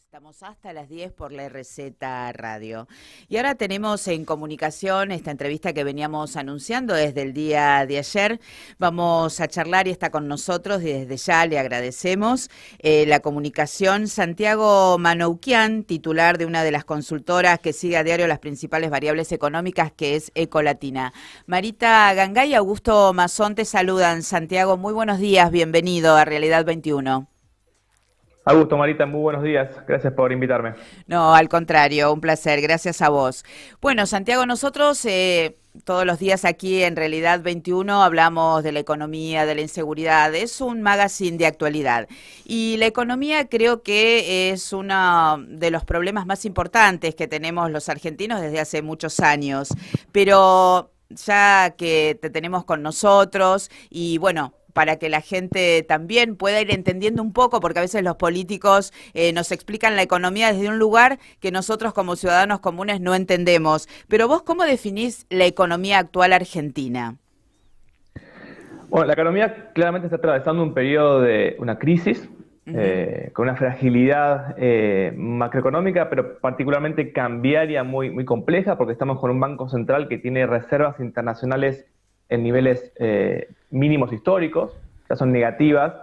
Estamos hasta las 10 por la RZ Radio. Y ahora tenemos en comunicación esta entrevista que veníamos anunciando desde el día de ayer. Vamos a charlar y está con nosotros y desde ya le agradecemos la comunicación Santiago Manoukian, titular de una de las consultoras que sigue a diario las principales variables económicas, que es Ecolatina. Marita Gangay y Augusto Mazón te saludan. Santiago, muy buenos días, bienvenido a Realidad 21. Augusto, Marita, muy buenos días. Gracias por invitarme. No, al contrario, un placer, gracias a vos. Bueno, Santiago, nosotros todos los días aquí en Realidad 21 hablamos de la economía, de la inseguridad, es un magazine de actualidad. Y la economía creo que es uno de los problemas más importantes que tenemos los argentinos desde hace muchos años, pero ya que te tenemos con nosotros y bueno, para que la gente también pueda ir entendiendo un poco, porque a veces los políticos nos explican la economía desde un lugar que nosotros como ciudadanos comunes no entendemos. Pero vos, ¿cómo definís la economía actual argentina? Bueno, la economía claramente está atravesando un periodo de una crisis, Ujú. con una fragilidad macroeconómica, pero particularmente cambiaria muy compleja, porque estamos con un banco central que tiene reservas internacionales en niveles mínimos históricos, ya son negativas,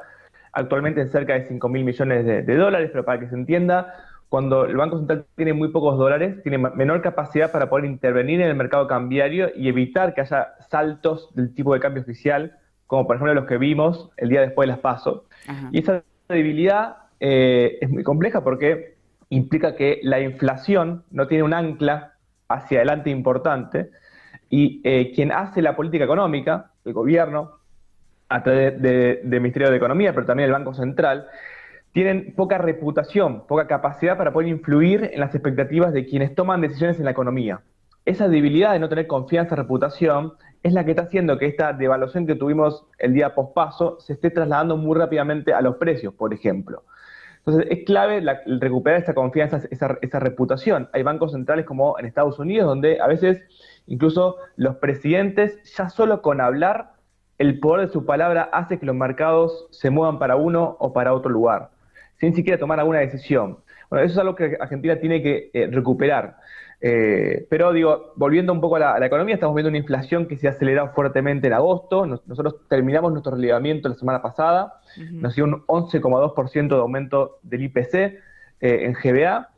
actualmente en cerca de 5.000 millones de dólares, pero para que se entienda, cuando el Banco Central tiene muy pocos dólares, tiene menor capacidad para poder intervenir en el mercado cambiario y evitar que haya saltos del tipo de cambio oficial, como por ejemplo los que vimos el día después de las PASO. Ajá. Y esa debilidad es muy compleja porque implica que la inflación no tiene un ancla hacia adelante importante y quien hace la política económica, el gobierno, a través del Ministerio de Economía, pero también el Banco Central, tienen poca reputación, poca capacidad para poder influir en las expectativas de quienes toman decisiones en la economía. Esa debilidad de no tener confianza, reputación, es la que está haciendo que esta devaluación que tuvimos el día pospaso se esté trasladando muy rápidamente a los precios, por ejemplo. Entonces, es clave el recuperar esa confianza, esa reputación. Hay bancos centrales como en Estados Unidos, donde a veces incluso los presidentes, ya solo con hablar, el poder de su palabra hace que los mercados se muevan para uno o para otro lugar, sin siquiera tomar alguna decisión. Bueno, eso es algo que Argentina tiene que recuperar. Pero digo, volviendo un poco a la economía, estamos viendo una inflación que se ha acelerado fuertemente en agosto. Nosotros terminamos nuestro relevamiento la semana pasada, Ujú. nos dio un 11,2% de aumento del IPC en GBA,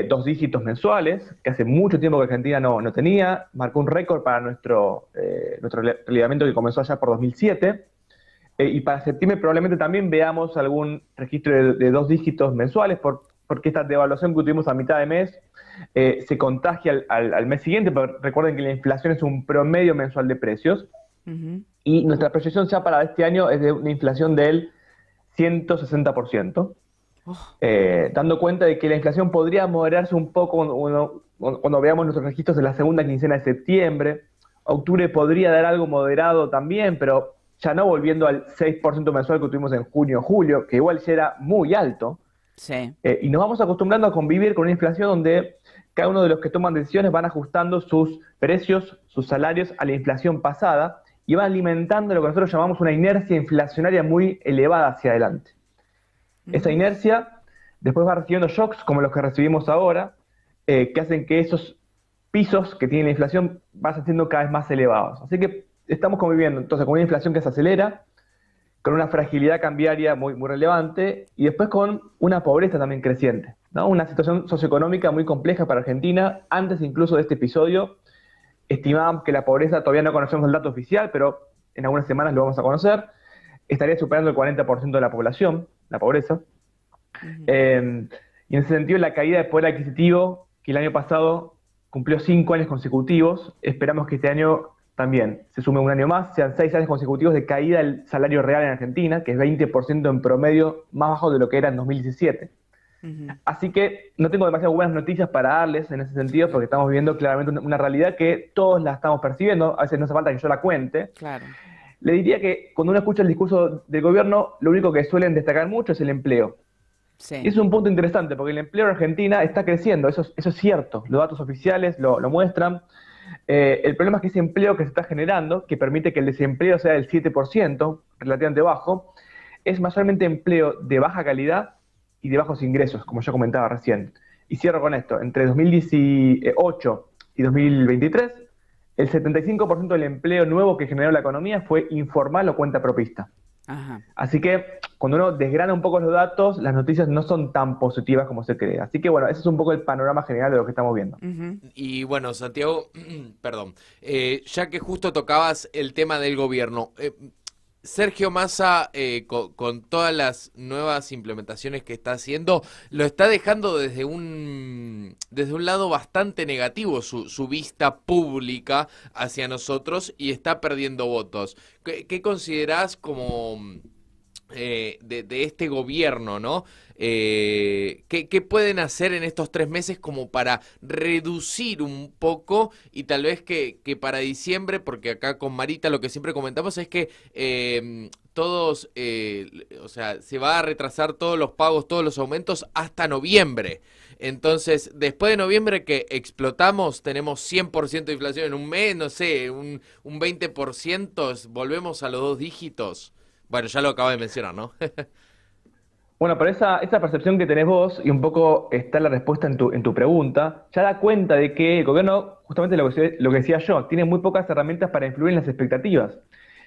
dos dígitos mensuales, que hace mucho tiempo que Argentina no tenía, marcó un récord para nuestro relevamiento que comenzó allá por 2007. Y para septiembre probablemente también veamos algún registro de dos dígitos mensuales, porque esta devaluación que tuvimos a mitad de mes se contagia al mes siguiente, pero recuerden que la inflación es un promedio mensual de precios, Ujú. y nuestra proyección ya para este año es de una inflación del 160%, Oh. dando cuenta de que la inflación podría moderarse un poco cuando veamos nuestros registros de la segunda quincena de septiembre. Octubre podría dar algo moderado también, pero ya no volviendo al 6% mensual que tuvimos en junio o julio, que igual ya era muy alto. Sí. Y nos vamos acostumbrando a convivir con una inflación donde cada uno de los que toman decisiones van ajustando sus precios, sus salarios a la inflación pasada y van alimentando lo que nosotros llamamos una inercia inflacionaria muy elevada hacia adelante. Esa Ujú. inercia después va recibiendo shocks como los que recibimos ahora, que hacen que esos pisos que tiene la inflación vayan siendo cada vez más elevados. Así que estamos conviviendo entonces con una inflación que se acelera, con una fragilidad cambiaria muy relevante y después con una pobreza también creciente, ¿no? Una situación socioeconómica muy compleja para Argentina. Antes incluso de este episodio estimábamos que la pobreza, todavía no conocemos el dato oficial, pero en algunas semanas lo vamos a conocer, estaría superando el 40% de la población, la pobreza. Ujú. Y en ese sentido, la caída de poder adquisitivo, que el año pasado cumplió 5 años consecutivos, esperamos que este año también se sume un año más, sean 6 años consecutivos de caída del salario real en Argentina, que es 20% en promedio más bajo de lo que era en 2017. Ujú. Así que no tengo demasiadas buenas noticias para darles en ese sentido, porque estamos viviendo claramente una realidad que todos la estamos percibiendo, a veces no hace falta que yo la cuente. Claro. Le diría que cuando uno escucha el discurso del gobierno, lo único que suelen destacar mucho es el empleo. Y Sí. es un punto interesante porque el empleo en Argentina está creciendo, eso es cierto, los datos oficiales lo muestran. El problema es que ese empleo que se está generando, que permite que el desempleo sea del 7%, relativamente bajo, es mayormente empleo de baja calidad y de bajos ingresos, como yo comentaba recién. Y cierro con esto, entre 2018 y 2023, el 75% del empleo nuevo que generó la economía fue informal o cuenta propista. Ajá. Así que cuando uno desgrana un poco los datos, las noticias no son tan positivas como se cree. Así que bueno, ese es un poco el panorama general de lo que estamos viendo. Ujú. Y bueno, Santiago, perdón, ya que justo tocabas el tema del gobierno, Sergio Massa, con todas las nuevas implementaciones que está haciendo, lo está dejando desde un lado bastante negativo su vista pública hacia nosotros y está perdiendo votos. ¿Qué considerás como de este gobierno, ¿no? ¿Qué pueden hacer en estos 3 meses como para reducir un poco y tal vez que para diciembre, porque acá con Marita lo que siempre comentamos es que todos, o sea, se va a retrasar todos los pagos, todos los aumentos hasta noviembre. Entonces, después de noviembre que explotamos, tenemos 100% de inflación en un mes, no sé, un 20%, volvemos a los 2 dígitos. Bueno, ya lo acabo de mencionar, ¿no? Bueno, pero esa percepción que tenés vos, y un poco está la respuesta en tu pregunta, ya da cuenta de que el gobierno, justamente lo que decía yo, tiene muy pocas herramientas para influir en las expectativas.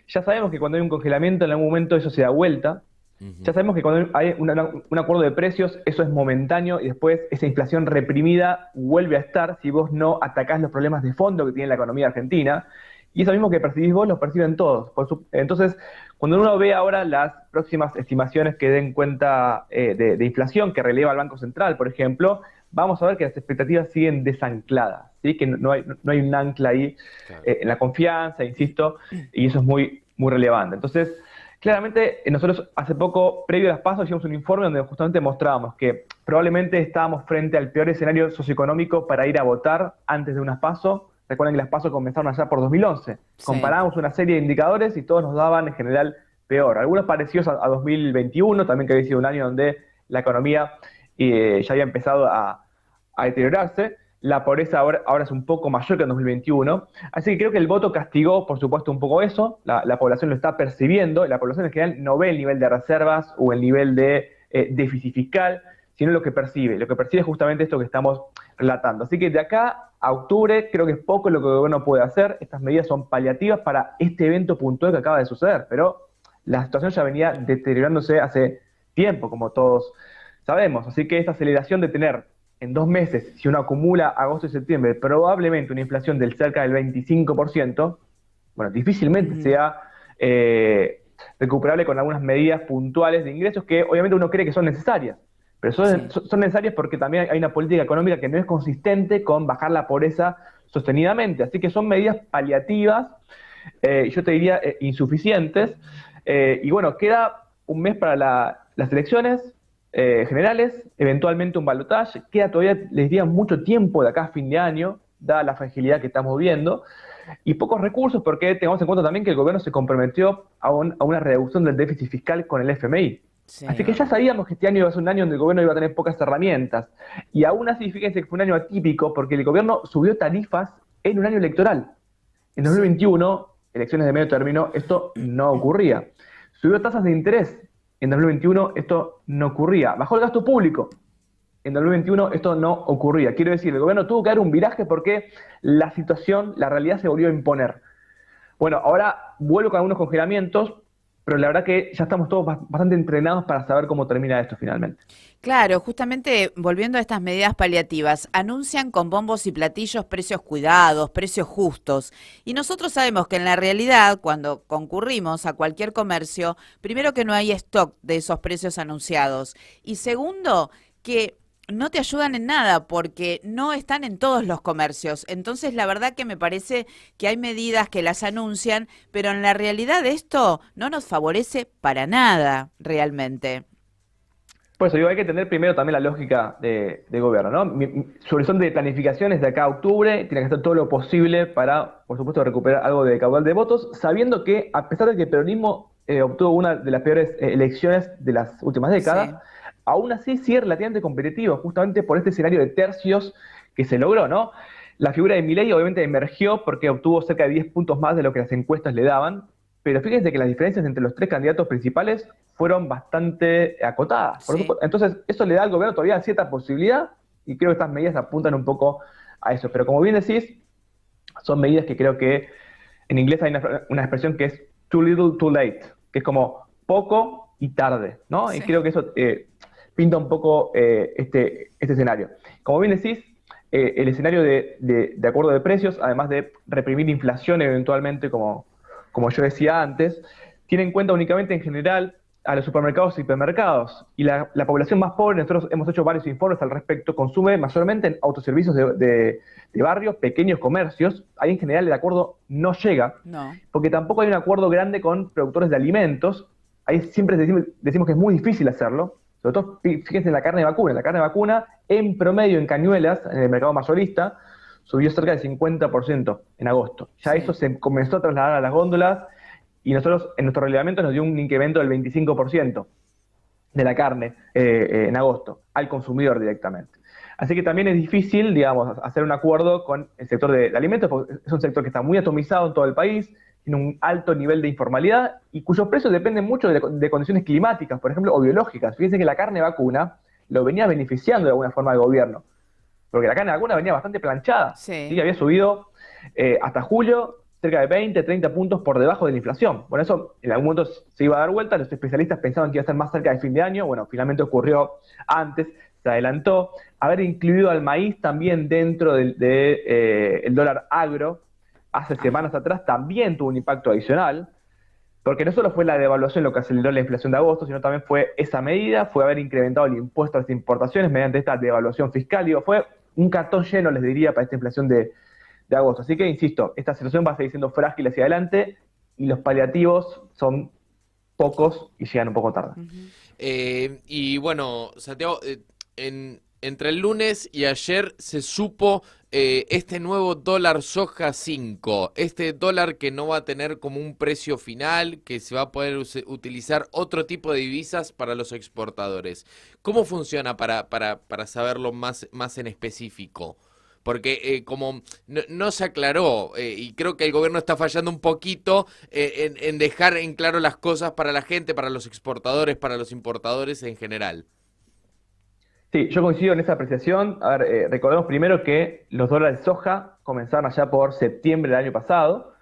Ya sabemos que cuando hay un congelamiento, en algún momento eso se da vuelta. Ya Ujú. sabemos que cuando hay un acuerdo de precios, eso es momentáneo y después esa inflación reprimida vuelve a estar si vos no atacás los problemas de fondo que tiene la economía argentina. Y eso mismo que percibís vos, lo perciben todos. Entonces, cuando uno ve ahora las próximas estimaciones que den cuenta de inflación que releva el Banco Central, por ejemplo, vamos a ver que las expectativas siguen desancladas, ¿sí? Que no hay un ancla ahí Claro. en la confianza, insisto, y eso es muy, muy relevante. Entonces, claramente, nosotros hace poco, previo a las PASO, hicimos un informe donde justamente mostrábamos que probablemente estábamos frente al peor escenario socioeconómico para ir a votar antes de unas PASO. Recuerden que las PASO comenzaron allá por 2011. Sí. Comparábamos una serie de indicadores y todos nos daban en general peor. Algunos parecidos a 2021, también que había sido un año donde la economía ya había empezado a deteriorarse. La pobreza ahora es un poco mayor que en 2021. Así que creo que el voto castigó, por supuesto, un poco eso. La población lo está percibiendo. La población en general no ve el nivel de reservas o el nivel de déficit fiscal, sino lo que percibe. Lo que percibe es justamente esto que estamos relatando. Así que de acá a octubre creo que es poco lo que el gobierno puede hacer. Estas medidas son paliativas para este evento puntual que acaba de suceder, pero la situación ya venía deteriorándose hace tiempo, como todos sabemos. Así que esta aceleración de tener en 2 meses, si uno acumula agosto y septiembre, probablemente una inflación del cerca del 25%, bueno, difícilmente Ujú. sea recuperable con algunas medidas puntuales de ingresos que obviamente uno cree que son necesarias. Pero Sí. son necesarias porque también hay una política económica que no es consistente con bajar la pobreza sostenidamente. Así que son medidas paliativas, yo te diría insuficientes. Y bueno, queda un mes para las elecciones generales, eventualmente un balotaje. Queda todavía, les diría, mucho tiempo de acá a fin de año, dada la fragilidad que estamos viendo. Y pocos recursos porque tengamos en cuenta también que el gobierno se comprometió a una reducción del déficit fiscal con el FMI. Así que Sí. ya Claro. sabíamos que este año iba a ser un año donde el gobierno iba a tener pocas herramientas. Y aún así, fíjense que fue un año atípico porque el gobierno subió tarifas en un año electoral. En Sí. 2021, elecciones de medio término, esto no ocurría. Subió tasas de interés. En 2021 esto no ocurría. Bajó el gasto público. En 2021 esto no ocurría. Quiero decir, el gobierno tuvo que dar un viraje porque la situación, la realidad se volvió a imponer. Bueno, ahora vuelvo con algunos congelamientos, pero la verdad que ya estamos todos bastante entrenados para saber cómo termina esto finalmente. Claro, justamente volviendo a estas medidas paliativas, anuncian con bombos y platillos precios cuidados, precios justos. Y nosotros sabemos que en la realidad, cuando concurrimos a cualquier comercio, primero que no hay stock de esos precios anunciados. Y segundo, que no te ayudan en nada porque no están en todos los comercios. Entonces, la verdad que me parece que hay medidas que las anuncian, pero en la realidad esto no nos favorece para nada realmente. Por eso digo, hay que tener primero también la lógica de gobierno, ¿no? Su horizonte de planificación es de acá a octubre, tiene que hacer todo lo posible para, por supuesto, recuperar algo de caudal de votos, sabiendo que, a pesar de que el peronismo obtuvo una de las peores elecciones de las últimas décadas, Sí. aún así sigue relativamente competitivo, justamente por este escenario de tercios que se logró, ¿no? La figura de Milei obviamente emergió porque obtuvo cerca de 10 puntos más de lo que las encuestas le daban, pero fíjense que las diferencias entre los tres candidatos principales fueron bastante acotadas. Sí. Entonces, eso le da al gobierno todavía cierta posibilidad y creo que estas medidas apuntan un poco a eso. Pero como bien decís, son medidas que creo que en inglés hay una expresión que es too little, too late, que es como poco y tarde, ¿no? Y Sí. creo que eso pinta un poco este escenario. Como bien decís, el escenario de acuerdo de precios, además de reprimir inflación eventualmente, como yo decía antes, tiene en cuenta únicamente en general a los supermercados y hipermercados. Y la población más pobre, nosotros hemos hecho varios informes al respecto, consume mayormente en autoservicios de barrios, pequeños comercios. Ahí en general el acuerdo no llega, No. porque tampoco hay un acuerdo grande con productores de alimentos. Ahí siempre decimos que es muy difícil hacerlo. Sobre todo, fíjense en la carne de vacuna. La carne de vacuna, en promedio, en cañuelas, en el mercado mayorista, subió cerca del 50% en agosto. Ya Sí. eso se comenzó a trasladar a las góndolas y nosotros, en nuestro reglamento, nos dio un incremento del 25% de la carne en agosto al consumidor directamente. Así que también es difícil, digamos, hacer un acuerdo con el sector de alimentos, porque es un sector que está muy atomizado en todo el país, tiene un alto nivel de informalidad y cuyos precios dependen mucho de condiciones climáticas, por ejemplo, o biológicas. Fíjense que la carne de vacuna lo venía beneficiando de alguna forma el gobierno, porque la carne de vacuna venía bastante planchada, Sí. ¿sí? Había subido hasta julio cerca de 20, 30 puntos por debajo de la inflación. Bueno, eso en algún momento se iba a dar vuelta, los especialistas pensaban que iba a ser más cerca de fin de año, bueno, finalmente ocurrió antes, se adelantó. Haber incluido al maíz también dentro del el dólar agro hace semanas atrás también tuvo un impacto adicional, porque no solo fue la devaluación lo que aceleró la inflación de agosto, sino también fue esa medida, fue haber incrementado el impuesto a las importaciones mediante esta devaluación fiscal. Digo, fue un cartón lleno, les diría, para esta inflación de agosto. Así que, insisto, esta situación va a seguir siendo frágil hacia adelante y los paliativos son pocos y llegan un poco tarde. Y bueno, Santiago, entre el lunes y ayer se supo este nuevo dólar soja 5, este dólar que no va a tener como un precio final, que se va a poder utilizar otro tipo de divisas para los exportadores. ¿Cómo funciona para saberlo más en específico? Porque como no se aclaró, y creo que el gobierno está fallando un poquito en dejar en claro las cosas para la gente, para los exportadores, para los importadores en general. Sí, yo coincido en esa apreciación. A ver, recordemos primero que los dólares soja comenzaron allá por septiembre del año pasado.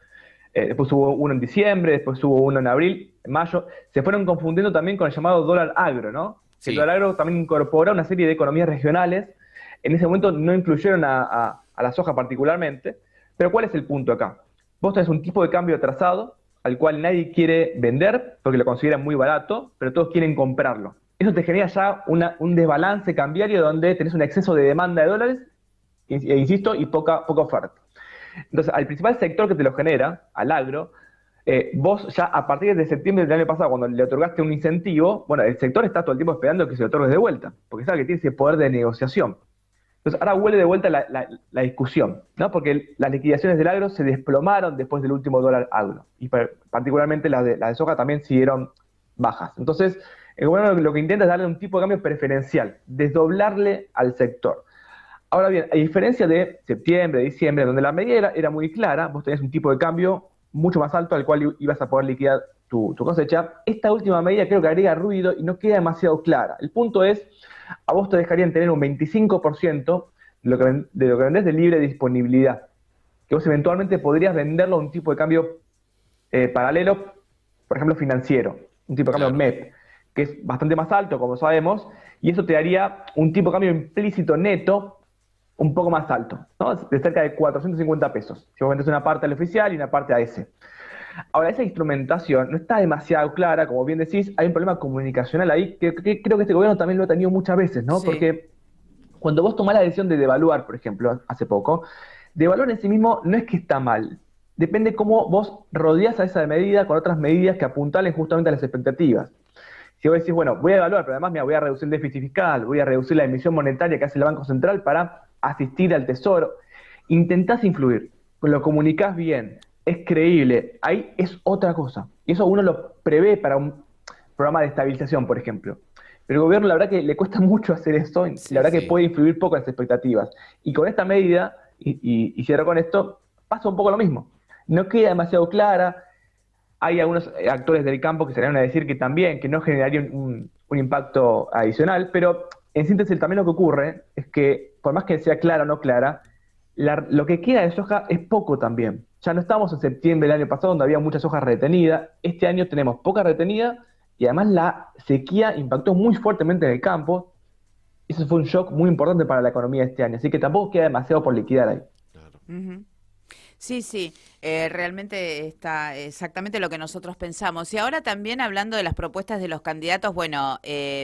Después hubo uno en diciembre, después hubo uno en abril, en mayo. Se fueron confundiendo también con el llamado dólar agro, ¿no? El Sí, dólar agro también incorpora una serie de economías regionales. En ese momento no incluyeron a la soja particularmente. Pero ¿cuál es el punto acá? Vos tenés un tipo de cambio atrasado al cual nadie quiere vender porque lo consideran muy barato, pero todos quieren comprarlo. Eso te genera ya un desbalance cambiario donde tenés un exceso de demanda de dólares, insisto, y poca oferta. Entonces, al principal sector que te lo genera, al agro, vos ya a partir de septiembre del año pasado, cuando le otorgaste un incentivo, bueno, el sector está todo el tiempo esperando que se lo otorgues de vuelta, porque sabe que tiene ese poder de negociación. Entonces, ahora vuelve de vuelta la discusión, ¿no? Porque las liquidaciones del agro se desplomaron después del último dólar agro, y particularmente las de soja también siguieron bajas. Entonces, el gobierno lo que intenta es darle un tipo de cambio preferencial, desdoblarle al sector. Ahora bien, a diferencia de septiembre, diciembre, donde la medida era muy clara, vos tenés un tipo de cambio mucho más alto al cual ibas a poder liquidar tu cosecha, esta última medida creo que agrega ruido y no queda demasiado clara. El punto es, a vos te dejarían tener un 25% de lo que vendés de libre disponibilidad, que vos eventualmente podrías venderlo a un tipo de cambio paralelo, por ejemplo, financiero, un tipo de cambio claro. MEP, que es bastante más alto, como sabemos, y eso te daría un tipo de cambio implícito neto un poco más alto, ¿no? De cerca de 450 pesos. Si vos vendés una parte al oficial y una parte a ese. Ahora, esa instrumentación no está demasiado clara, como bien decís, hay un problema comunicacional ahí, que creo que este gobierno también lo ha tenido muchas veces, ¿no? Sí. Porque cuando vos tomás la decisión de devaluar, por ejemplo, hace poco, devaluar en sí mismo no es que está mal. Depende cómo vos rodeás a esa medida con otras medidas que apuntalen justamente a las expectativas. Si vos decís, bueno, voy a evaluar, pero además voy a reducir el déficit fiscal, voy a reducir la emisión monetaria que hace el Banco Central para asistir al Tesoro, intentás influir, lo comunicás bien, es creíble, ahí es otra cosa. Y eso uno lo prevé para un programa de estabilización, por ejemplo. Pero el gobierno, la verdad que le cuesta mucho hacer eso, y la Sí, verdad que Sí. puede influir poco en las expectativas. Y con esta medida, y cierro con esto, pasa un poco lo mismo. No queda demasiado clara, hay algunos actores del campo que se van a decir que también, que no generaría un impacto adicional, pero en síntesis también lo que ocurre es que, por más que sea clara o no clara, lo que queda de soja es poco también. Ya no estamos en septiembre del año pasado donde había mucha soja retenida, este año tenemos poca retenida y además la sequía impactó muy fuertemente en el campo. Eso fue un shock muy importante para la economía este año, así que tampoco queda demasiado por liquidar ahí. Claro. Ujú. Sí, sí, realmente está exactamente lo que nosotros pensamos. Y ahora también hablando de las propuestas de los candidatos, bueno,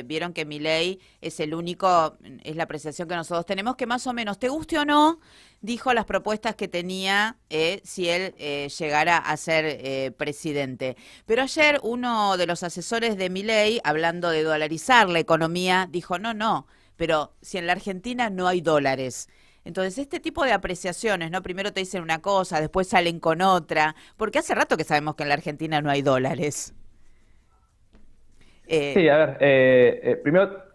vieron que Milei es el único, es la apreciación que nosotros tenemos, que más o menos, te guste o no, dijo las propuestas que tenía si él llegara a ser presidente. Pero ayer uno de los asesores de Milei, hablando de dolarizar la economía, dijo, no, pero si en la Argentina no hay dólares. Entonces, este tipo de apreciaciones, ¿no? Primero te dicen una cosa, después salen con otra, porque hace rato que sabemos que en la Argentina no hay dólares. Eh, Sí, a ver, primero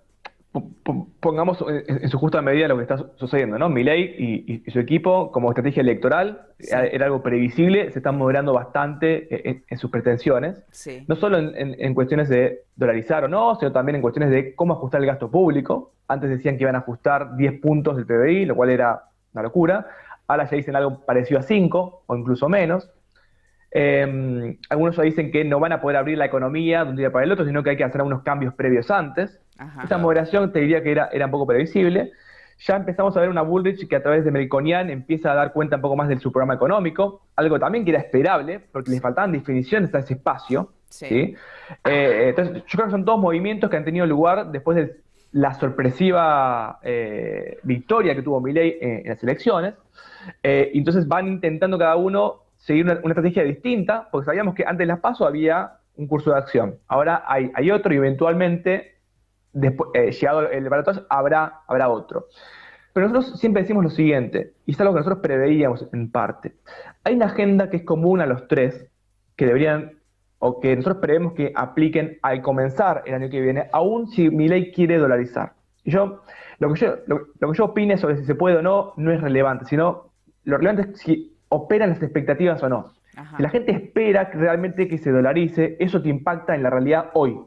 pongamos en su justa medida lo que está sucediendo, ¿no? Milei y su equipo, como estrategia electoral, sí, era algo previsible, se están moderando bastante en sus pretensiones, sí, no solo en cuestiones de dolarizar o no, sino también en cuestiones de cómo ajustar el gasto público. Antes decían que iban a ajustar 10 puntos del PBI, lo cual era una locura. Ahora ya dicen algo parecido a 5 o incluso menos. Algunos ya dicen que no van a poder abrir la economía de un día para el otro, sino que hay que hacer algunos cambios previos antes. ajá, Esa Claro. moderación te diría que era un poco previsible. Ya empezamos a ver una Bullrich que a través de Melconian empieza a dar cuenta un poco más de su programa económico, algo también que era esperable, porque les faltaban definiciones a ese espacio. sí, ¿Sí? Entonces, yo creo que son todos movimientos que han tenido lugar después de la sorpresiva victoria que tuvo Milei en las elecciones. Entonces van intentando cada uno seguir una estrategia distinta, porque sabíamos que antes de las PASO había un curso de acción. Ahora hay otro y eventualmente, después, llegado el balotaje, habrá otro. Pero nosotros siempre decimos lo siguiente, y es algo que nosotros preveíamos en parte. Hay una agenda que es común a los tres, que deberían, o que nosotros prevemos que apliquen al comenzar el año que viene, aun si Milei quiere dolarizar. Y lo que yo opine sobre si se puede o no, no es relevante, sino lo relevante es si operan las expectativas o no. Si ajá, la gente espera realmente que se dolarice, eso te impacta en la realidad hoy,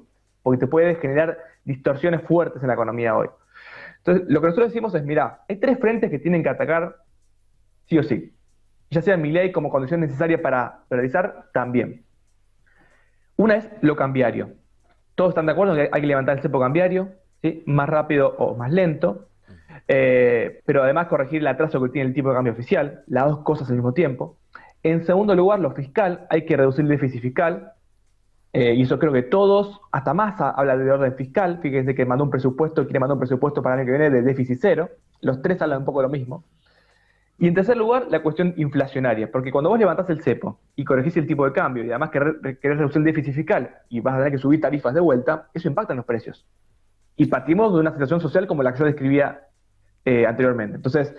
porque te puede generar distorsiones fuertes en la economía hoy. Entonces, lo que nosotros decimos es, mira, hay tres frentes que tienen que atacar sí o sí. Ya sea Milei como condición necesaria para dolarizar, también. Una es lo cambiario. Todos están de acuerdo en que hay que levantar el cepo cambiario, ¿sí? Más rápido o más lento, pero además corregir el atraso que tiene el tipo de cambio oficial, las dos cosas al mismo tiempo. En segundo lugar, lo fiscal, hay que reducir el déficit fiscal, y eso creo que todos, hasta Massa habla de orden fiscal, fíjense que quiere mandar un presupuesto para el año que viene de déficit cero, los tres hablan un poco de lo mismo. Y en tercer lugar, la cuestión inflacionaria, porque cuando vos levantás el cepo y corregís el tipo de cambio y además querés reducir el déficit fiscal y vas a tener que subir tarifas de vuelta, eso impacta en los precios. Y partimos de una situación social como la que yo describía anteriormente. Entonces,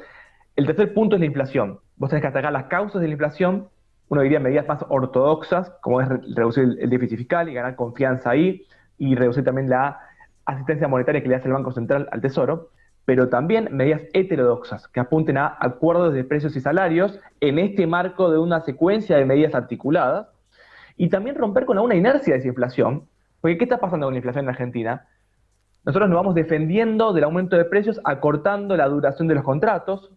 el tercer punto es la inflación. Vos tenés que atacar las causas de la inflación, uno diría medidas más ortodoxas, como es reducir el déficit fiscal y ganar confianza ahí, y reducir también la asistencia monetaria que le hace el Banco Central al Tesoro, pero también medidas heterodoxas que apunten a acuerdos de precios y salarios en este marco de una secuencia de medidas articuladas, y también romper con alguna inercia de esa inflación, porque ¿qué está pasando con la inflación en Argentina? Nosotros nos vamos defendiendo del aumento de precios acortando la duración de los contratos.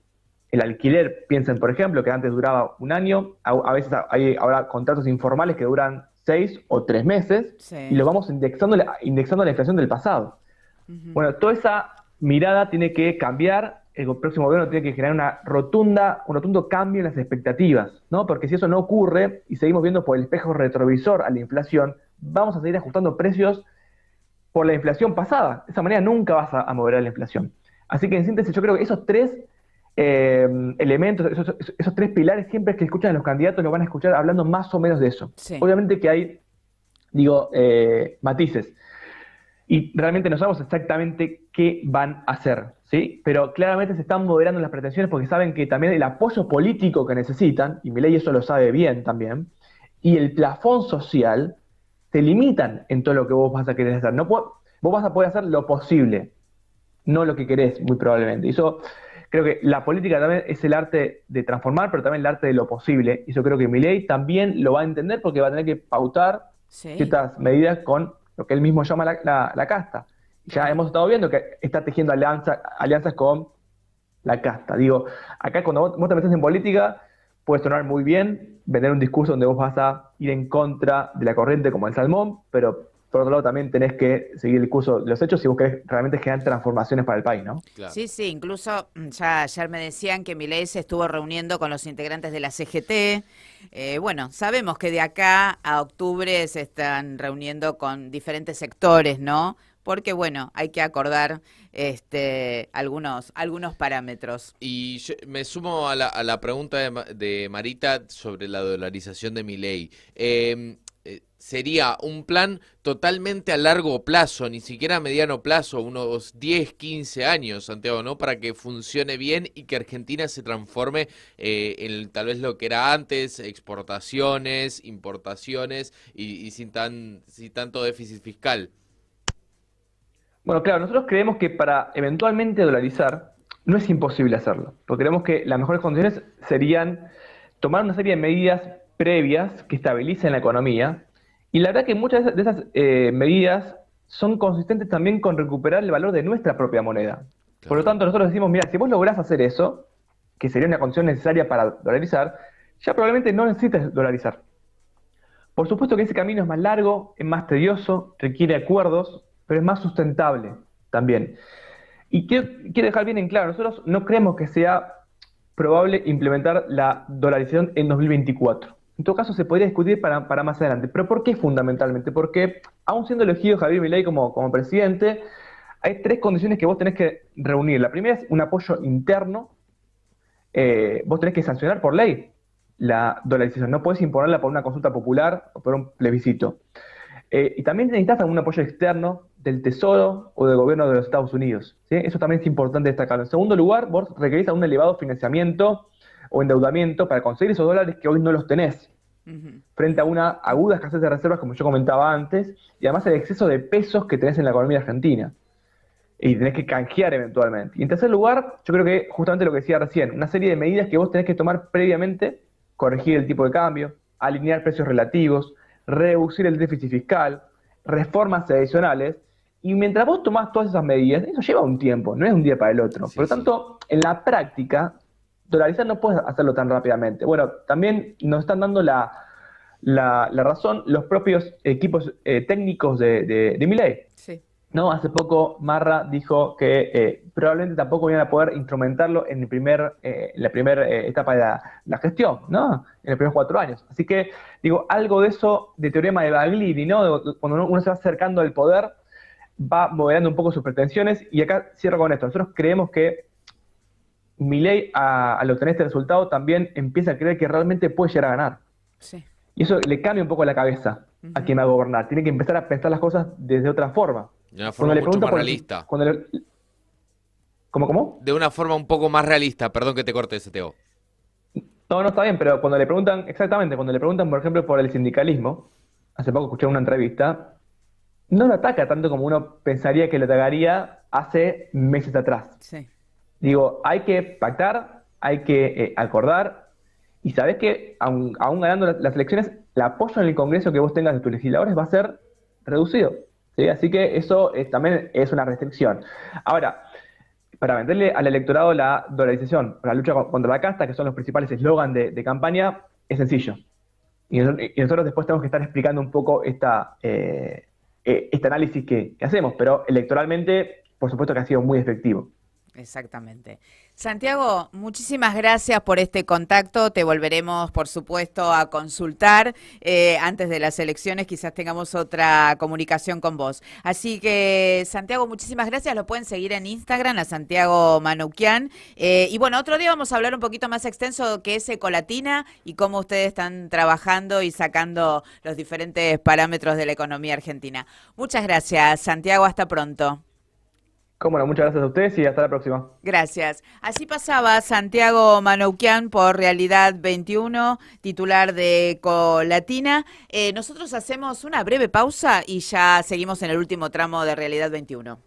El alquiler, piensen por ejemplo, que antes duraba un año, a veces hay ahora contratos informales que duran 6 o 3 meses, y sí, lo vamos indexando a la inflación del pasado. ujú, Bueno, toda esa mirada tiene que cambiar, el próximo gobierno tiene que generar un rotundo cambio en las expectativas, ¿no? Porque si eso no ocurre y seguimos viendo por el espejo retrovisor a la inflación, vamos a seguir ajustando precios por la inflación pasada. De esa manera nunca vas a moderar la inflación. Así que en síntesis yo creo que esos tres elementos, esos tres pilares, siempre que escuchan a los candidatos lo van a escuchar hablando más o menos de eso. sí, Obviamente que hay, digo, matices. Y realmente no sabemos exactamente qué van a hacer, ¿sí? Pero claramente se están moderando las pretensiones porque saben que también el apoyo político que necesitan, y Milei eso lo sabe bien también, y el plafón social te limitan en todo lo que vos vas a querer hacer. Vos vas a poder hacer lo posible, no lo que querés, muy probablemente. Y eso creo que la política también es el arte de transformar, pero también el arte de lo posible. Y yo creo que Milei también lo va a entender porque va a tener que pautar ciertas medidas con lo que él mismo llama la casta. Ya hemos estado viendo que está tejiendo alianzas con la casta. Digo, acá cuando vos te metés en política, puede sonar muy bien, vender un discurso donde vos vas a ir en contra de la corriente como el salmón, pero por otro lado también tenés que seguir el discurso de los hechos si vos querés realmente generar transformaciones para el país, ¿no? Claro. Sí, sí, incluso ya ayer me decían que Milei se estuvo reuniendo con los integrantes de la CGT. Bueno, sabemos que de acá a octubre se están reuniendo con diferentes sectores, ¿no? Porque, bueno, hay que acordar algunos parámetros. Y yo me sumo a la pregunta de Marita sobre la dolarización de Milei. Sería un plan totalmente a largo plazo, ni siquiera a mediano plazo, unos 10, 15 años, Santiago, ¿no? Para que funcione bien y que Argentina se transforme en tal vez lo que era antes, exportaciones, importaciones y sin tanto déficit fiscal. Bueno, claro, nosotros creemos que para eventualmente dolarizar no es imposible hacerlo, porque creemos que las mejores condiciones serían tomar una serie de medidas previas que estabilicen la economía, y la verdad que muchas de esas medidas son consistentes también con recuperar el valor de nuestra propia moneda. Por lo tanto, nosotros decimos, mira, si vos lográs hacer eso, que sería una condición necesaria para dolarizar, ya probablemente no necesites dolarizar. Por supuesto que ese camino es más largo, es más tedioso, requiere acuerdos, pero es más sustentable también. Y quiero dejar bien en claro, nosotros no creemos que sea probable implementar la dolarización en 2024. En todo caso, se podría discutir para más adelante. ¿Pero por qué fundamentalmente? Porque, aún siendo elegido Javier Milei como presidente, hay 3 condiciones que vos tenés que reunir. La primera es un apoyo interno. Vos tenés que sancionar por ley la dolarización. No podés imponerla por una consulta popular o por un plebiscito. Y también necesitas algún apoyo externo del Tesoro o del gobierno de los Estados Unidos, ¿sí? Eso también es importante destacarlo. En segundo lugar, vos requerís un elevado financiamiento o endeudamiento para conseguir esos dólares que hoy no los tenés, frente a una aguda escasez de reservas, como yo comentaba antes, y además el exceso de pesos que tenés en la economía argentina. Y tenés que canjear eventualmente. Y en tercer lugar, yo creo que justamente lo que decía recién, una serie de medidas que vos tenés que tomar previamente, corregir el tipo de cambio, alinear precios relativos, reducir el déficit fiscal, reformas adicionales, y mientras vos tomás todas esas medidas, eso lleva un tiempo, no es un día para el otro. Por lo tanto, en la práctica, dolarizar no puedes hacerlo tan rápidamente. Bueno, también nos están dando la razón los propios equipos técnicos de Milei. Sí. ¿No? Hace poco Marra dijo que probablemente tampoco iban a poder instrumentarlo en la primera etapa de la gestión, ¿no? En los primeros 4 años. Así que, digo, algo de eso, de teorema de Baglini, ¿no? Cuando uno se va acercando al poder, va moderando un poco sus pretensiones. Y acá cierro con esto. Nosotros creemos que Milei, al obtener este resultado, también empieza a creer que realmente puede llegar a ganar. Sí. Y eso le cambia un poco la cabeza a quien va a gobernar. Tiene que empezar a pensar las cosas desde otra forma. De una forma mucho más realista. ¿Cómo? De una forma un poco más realista. Perdón que te corte ese, Teo. No, está bien, pero cuando le preguntan, por ejemplo, por el sindicalismo, hace poco escuché una entrevista, no lo ataca tanto como uno pensaría que lo atacaría hace meses atrás. Sí. Digo, hay que pactar, hay que acordar, y sabés que aún ganando las elecciones, el apoyo en el Congreso que vos tengas de tus legisladores va a ser reducido. ¿Sí? Así que eso también es una restricción. Ahora, para venderle al electorado la dolarización, la lucha contra la casta, que son los principales eslogans de campaña, es sencillo. Y nosotros después tenemos que estar explicando un poco este análisis que hacemos, pero electoralmente, por supuesto que ha sido muy efectivo. Exactamente. Santiago, muchísimas gracias por este contacto. Te volveremos, por supuesto, a consultar antes de las elecciones. Quizás tengamos otra comunicación con vos. Así que, Santiago, muchísimas gracias. Lo pueden seguir en Instagram, a Santiago Manoukian. Y bueno, otro día vamos a hablar un poquito más extenso de qué es Ecolatina y cómo ustedes están trabajando y sacando los diferentes parámetros de la economía argentina. Muchas gracias, Santiago. Hasta pronto. Cómo no, muchas gracias a ustedes y hasta la próxima. Gracias. Así pasaba Santiago Manoukian por Realidad 21, titular de Ecolatina. Nosotros hacemos una breve pausa y ya seguimos en el último tramo de Realidad 21.